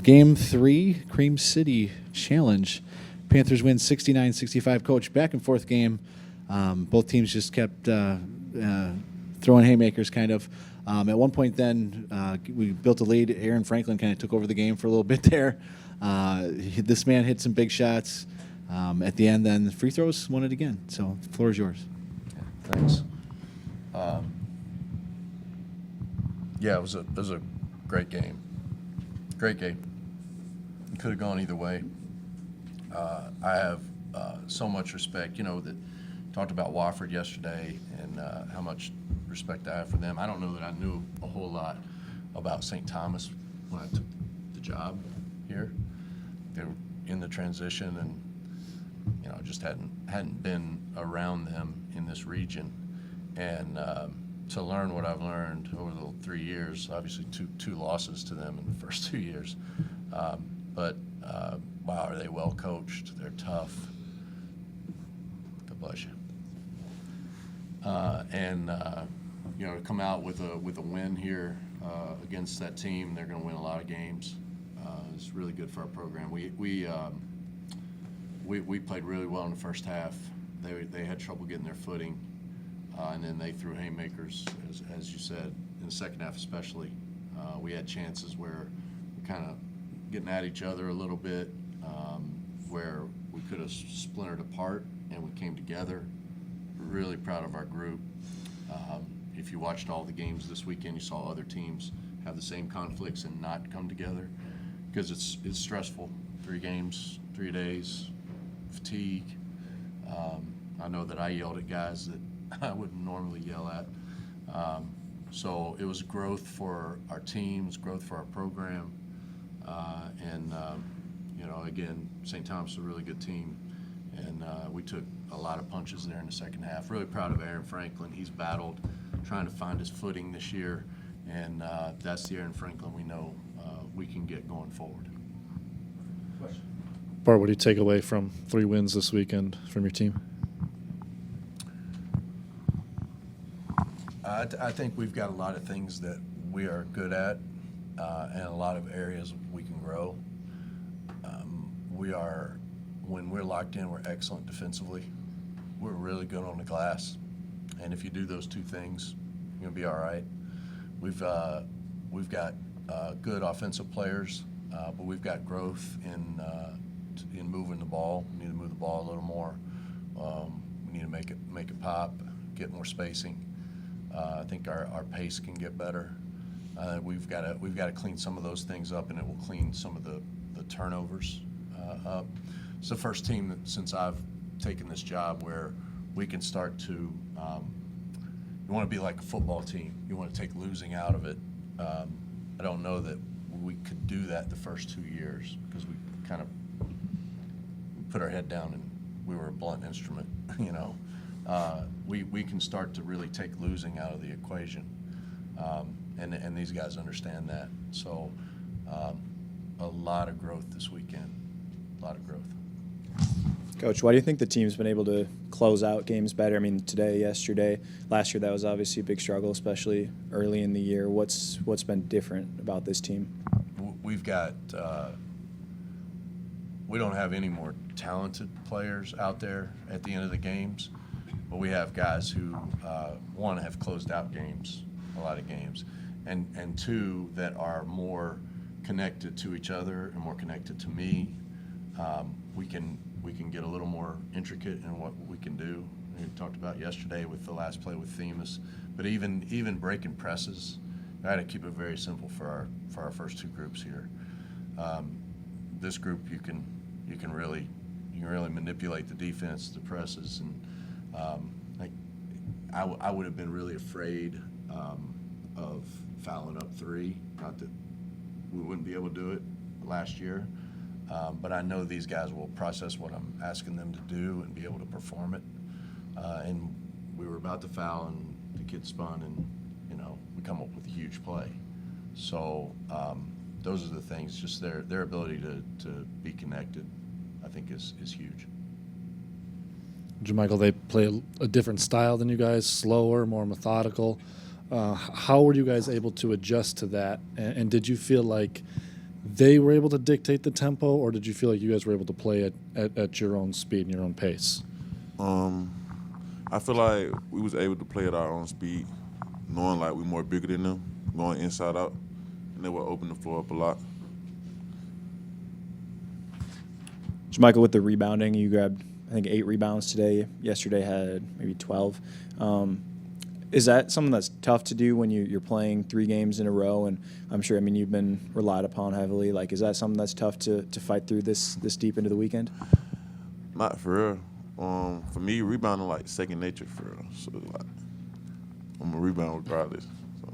Game 3, Cream City Challenge. Panthers win 69-65. Coach, back and forth game. Both teams just kept throwing haymakers, kind of. At one point then, we built a lead. Aaron Franklin kind of took over the game for a little bit there. This man hit some big shots. At the end, then the free throws won it again. So the floor is yours. Thanks. Yeah, it was a great game. Great game. It could have gone either way. I have so much respect. That talked about Wofford yesterday and how much respect I have for them. I don't know that I knew a whole lot about St. Thomas when I took the job here. They were in the transition, and just hadn't been around them in this region. And to learn what I've learned over the 3 years, obviously two losses to them in the first 2 years. But wow, are they well coached? They're tough. God bless you. To come out with a win here against that team, they're going to win a lot of games. It's really good for our program. We played really well in the first half. They had trouble getting their footing, and then they threw haymakers, as you said, in the second half especially. We had chances where we kind of getting at each other a little bit, where we could have splintered apart, and we came together. Really proud of our group. If you watched all the games this weekend, you saw other teams have the same conflicts and not come together, because it's stressful. 3 games, 3 days, fatigue. I know that I yelled at guys that I wouldn't normally yell at. So it was growth for our teams, growth for our program. Again, St. Thomas is a really good team. And we took a lot of punches there in the second half. Really proud of Aaron Franklin. He's battled, trying to find his footing this year. And that's the Aaron Franklin we know we can get going forward. Question. Bart, what do you take away from 3 wins this weekend from your team? I think we've got a lot of things that we are good at and a lot of areas we can grow. When we're locked in, we're excellent defensively. We're really good on the glass. And if you do those 2 things, you're going to be all right. We've got good offensive players, but we've got growth in moving the ball. We need to move the ball a little more. We need to make it pop, get more spacing. I think our pace can get better. We've got to clean some of those things up, and it will clean some of the turnovers up. It's the first team since I've taken this job where we can start to. You want to be like a football team. You want to take losing out of it. I don't know that we could do that the first 2 years because we kind of put our head down and we were a blunt instrument. We can start to really take losing out of the equation, and these guys understand that. So a lot of growth this weekend. A lot of growth. Coach, why do you think the team's been able to close out games better? I mean, today, yesterday, last year, that was obviously a big struggle, especially early in the year. What's been different about this team? We've got we don't have any more talented players out there at the end of the games, but we have guys who, one, have closed out games, a lot of games, and 2, that are more connected to each other and more connected to me. We can get a little more intricate in what we can do. We talked about yesterday with the last play with Themis, but even breaking presses, I had to keep it very simple for our first 2 groups here. This group you can really manipulate the defense, the presses, and I would have been really afraid of fouling up 3. Not that we wouldn't be able to do it last year. But I know these guys will process what I'm asking them to do and be able to perform it. And we were about to foul, and the kid spun, and we come up with a huge play. So those are the things. Just their ability to be connected, I think, is huge. Jermichael, they play a different style than you guys, slower, more methodical. How were you guys able to adjust to that? And did you feel like they were able to dictate the tempo, or did you feel like you guys were able to play at your own speed and your own pace? I feel like we was able to play at our own speed, knowing like we're more bigger than them, going inside out, and they would open the floor up a lot. Michael, with the rebounding, you grabbed, I think, 8 rebounds today. Yesterday had maybe 12. Is that something that's tough to do when you're playing 3 games in a row? And I'm sure, I mean, you've been relied upon heavily. Like, is that something that's tough to fight through this deep into the weekend? Not for real. For me, rebounding like second nature for real. So like, I'm a rebound regardless. So.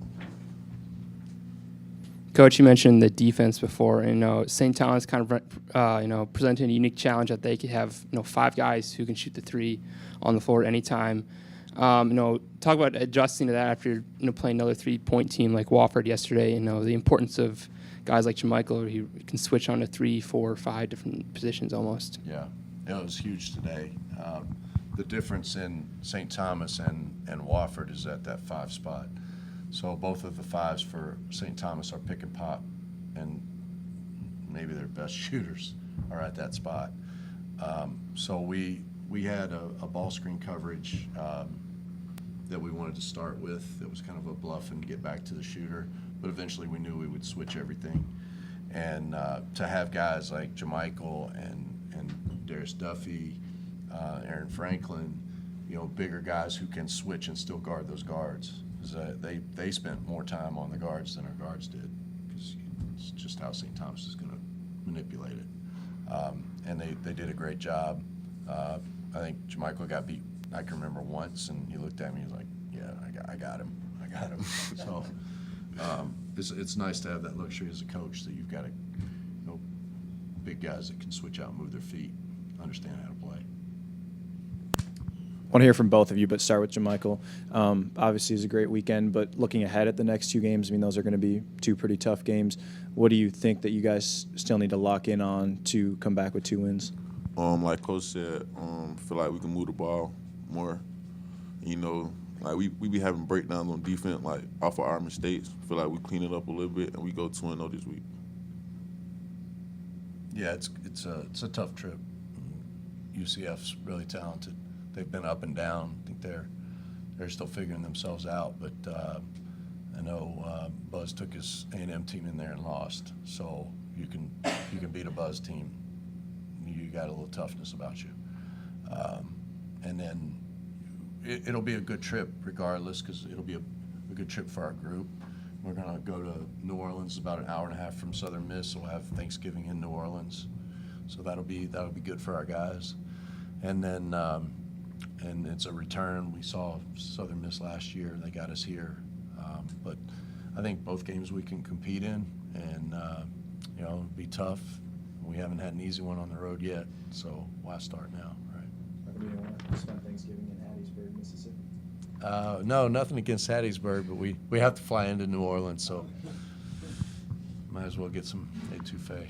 Coach, you mentioned the defense before, and St. Thomas kind of presented a unique challenge that they could have 5 guys who can shoot the 3 on the floor at any time. Talk about adjusting to that after playing another 3-point team like Wofford yesterday. The importance of guys like Jermichael, who can switch on to 3, 4, 5 different positions almost. Yeah, it was huge today. The difference in St. Thomas and Wofford is at that 5 spot. So both of the 5s for St. Thomas are pick and pop, and maybe their best shooters are at that spot. So we had a ball screen coverage that we wanted to start with. It was kind of a bluff and get back to the shooter, but eventually we knew we would switch everything. And to have guys like Jermichael and Darius Duffy, Aaron Franklin, bigger guys who can switch and still guard those guards. They spent more time on the guards than our guards did, because it's just how St. Thomas is going to manipulate it. And they did a great job. I think Jermichael got beat, I can remember once, and he looked at me, he's like, yeah, I got him. So it's nice to have that luxury as a coach, that you've got big guys that can switch out and move their feet, understand how to play. I want to hear from both of you, but start with Jermichael. Obviously, it's a great weekend, but looking ahead at the next 2 games, I mean, those are going to be 2 pretty tough games. What do you think that you guys still need to lock in on to come back with 2 wins? Like Coach said, feel like we can move the ball more. Like we be having breakdowns on defense, like off of our mistakes. Feel like we clean it up a little bit, and we go 2-0 this week. Yeah, it's a tough trip. UCF's really talented. They've been up and down. I think they're still figuring themselves out. But I know Buzz took his A&M team in there and lost. So you can beat a Buzz team. You got a little toughness about you. And then it'll be a good trip regardless, because it'll be a good trip for our group. We're going to go to New Orleans, about an hour and a half from Southern Miss, so we'll have Thanksgiving in New Orleans. So that'll be good for our guys. And then and it's a return. We saw Southern Miss last year. They got us here. But I think both games we can compete in, and be tough. We haven't had an easy one on the road yet, so why start now, right? Do you want to spend Thanksgiving in Hattiesburg, Mississippi? No, nothing against Hattiesburg, but we have to fly into New Orleans, so might as well get some etouffee.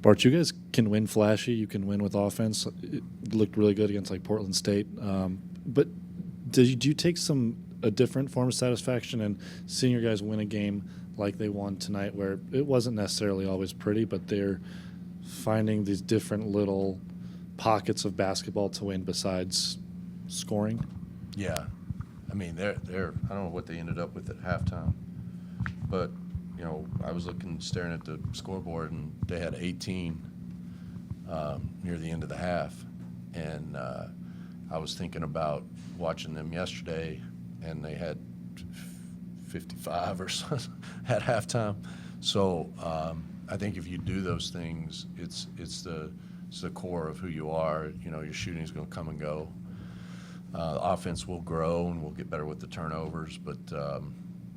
Bart, you guys can win flashy. You can win with offense. It looked really good against like Portland State. But do you take a different form of satisfaction in seeing your guys win a game like they won tonight, where it wasn't necessarily always pretty, but they're finding these different little pockets of basketball to win besides scoring? Yeah, I mean they're I don't know what they ended up with at halftime, but I was staring at the scoreboard, and they had 18 near the end of the half, and I was thinking about watching them yesterday, and they had 55 or something at halftime. So I think if you do those things, it's the core of who you are. Your shooting is going to come and go. The offense will grow, and we'll get better with the turnovers, but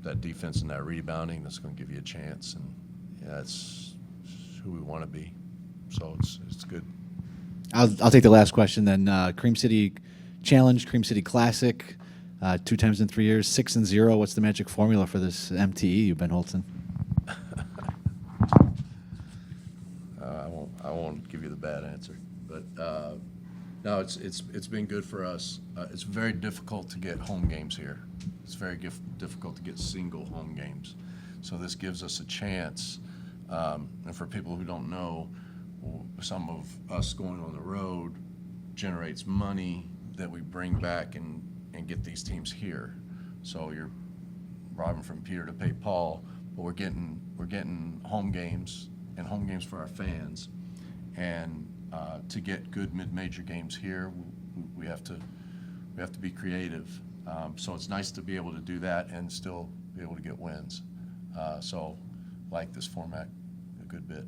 that defense and that rebounding, that's going to give you a chance, and that's who we want to be. So it's good. I'll take the last question then. Cream City Challenge, Cream City Classic, 2 times in 3 years, 6-0. What's the magic formula for this MTE, you've been Holton? I won't give you the bad answer, but no, it's been good for us. It's very difficult to get home games here. It's very difficult to get single home games. So this gives us a chance. And for people who don't know, some of us going on the road generates money that we bring back and get these teams here. So you're robbing from Peter to pay Paul, but we're getting home games and home games for our fans. And to get good mid-major games here, we have to be creative. So it's nice to be able to do that and still be able to get wins. So like this format a good bit.